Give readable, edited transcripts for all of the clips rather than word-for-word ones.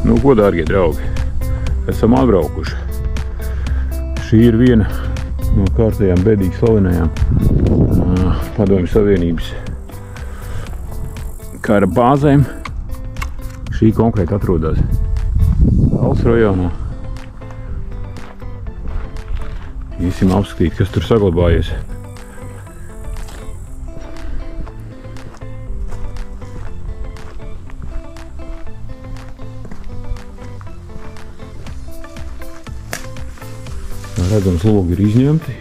Nu, ko, dārgie draugi, esam atbraukuši. Šī ir viena no kārtējām bēdīgi slavenajām Padomju Savienības kara bāzēm. Šī konkrēti atrodas Tallas rajonā. Iesim apskatīt, kas tur saglabājies. Redzams, logi ir izņemti.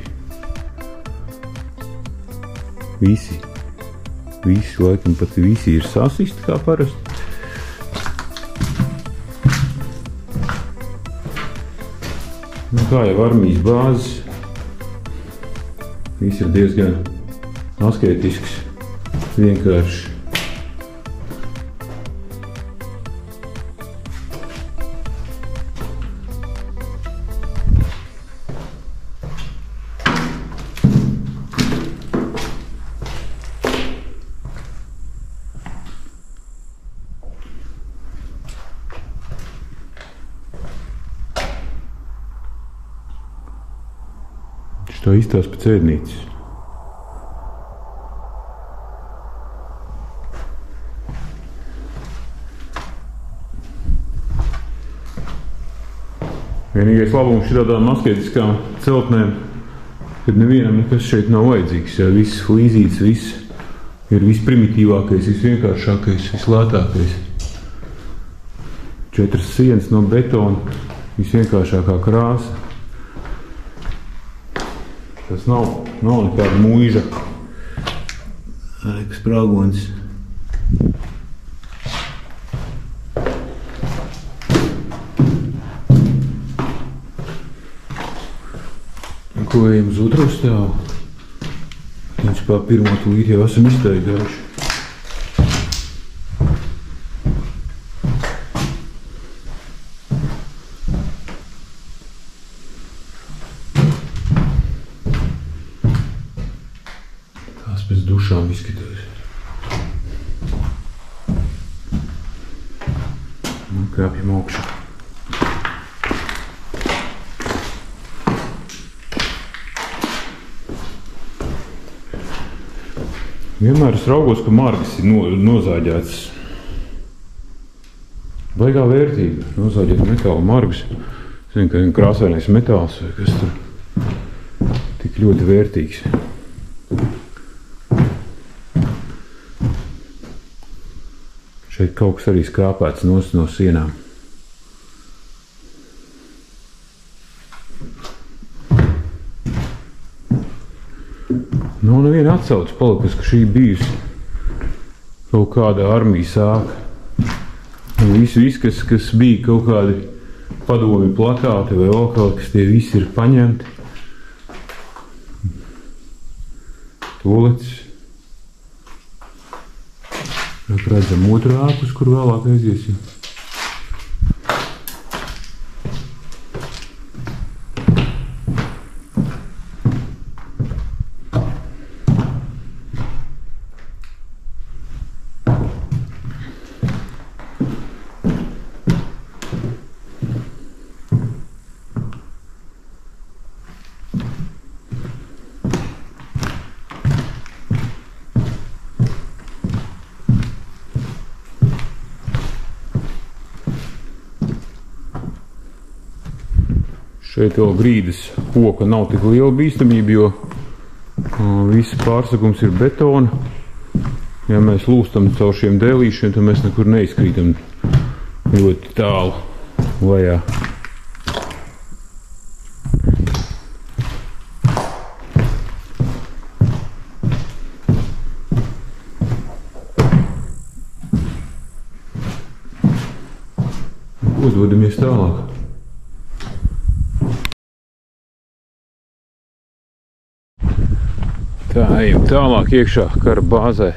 Visi, laikam pat visi ir sasisti kā parasti. Nu, kā jau armijas bāzes, viss ir diezgan asketisks, vienkārši. Tā izstās pēc ēdnīcas. Vienīgais labums šitādām asketiskām celtnēm, kad nevienam nekas šeit nav vajadzīgs. Ja viss flīzīts, viss ir visprimitīvākais, visvienkāršākais, vislētākais. 4 sienas no betona, visvienkāršākā krāsa. Tas nav nekāda muiža. Kas prāgonis. Ko ejam uz otro stāvu? Principā pirmo tūlīt jau esam iztaigājuši. Pēc dušām izskatās. Un kāpjam augšā. Vienmēr es raugos, ka margas ir nozāģētas. Baigā vērtība. Nozāģēt metāla margas. Zinu, ka krāsainais metāls vai kas tur tik ļoti vērtīgs. Šeit kaut kas arī skrāpēts no sienām. Nav neviena atsauce palikusi, ka šī bijusi kaut kāda armijas ēka. Viss, kas bija kaut kādi padomju plakāti vai vēl kaut kas, tie visi ir paņemti. Toaletes. Redzam otru ēku, uz kur vēlāk aiziesim. Šeit vēl grīdas koka nav tik liela bīstamība, jo viss pārsakums ir betona. Ja mēs lūstam caur šiem dēlīšiem, tad mēs nekur neizkrītam ļoti tālu lejā. Ko dodamies tālāk? Tā, ejam tālāk iekšā kara bāzē.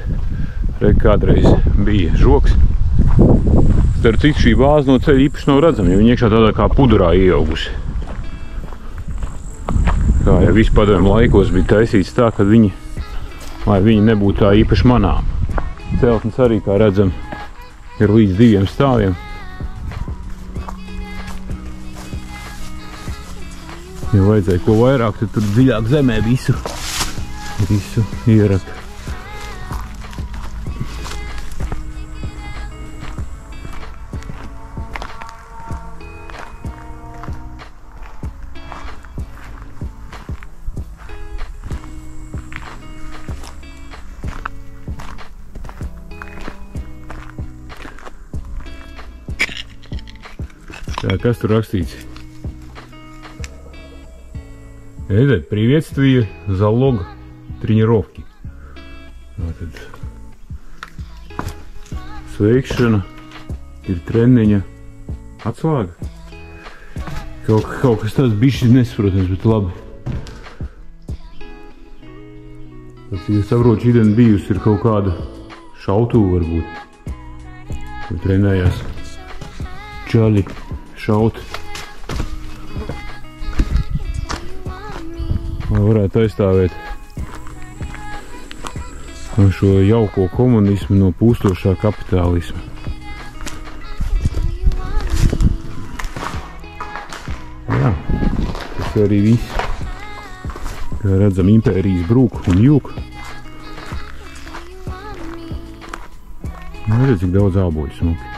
Re, kādreiz bija žoks. Starp citu, šī bāze no ceļa īpaši nav redzama, jo viņa iekšā tādā kā pudurā ieaugusi. Kā jau visu padomju laikos bija taisīts tā, ka lai viņi nebūtu tā īpaši manām. Celtnes arī, kā redzam, ir līdz 2 stāviem. Ja vajadzēja ko vairāk, tad tur dziļāk zemē visu ierakt. Tā, kas tur rakstīts? Это приветствие, залог тренировки. Tātad sveikšana ir treniņa atslēga. Kaut kas tāds bišķi nesaprotams, bet labi. Tad, ja saprotu, šodien bijusi ir kaut kāda šautuva varbūt. Vai trenējās čaļi šaut. Lai varētu aizstāvēt šo jauko komunismu no pūstošā kapitālisma. Jā, tas arī viss. Kā redzam, impērijas brūk un jūk. Redz, cik daudz āboļu smuki.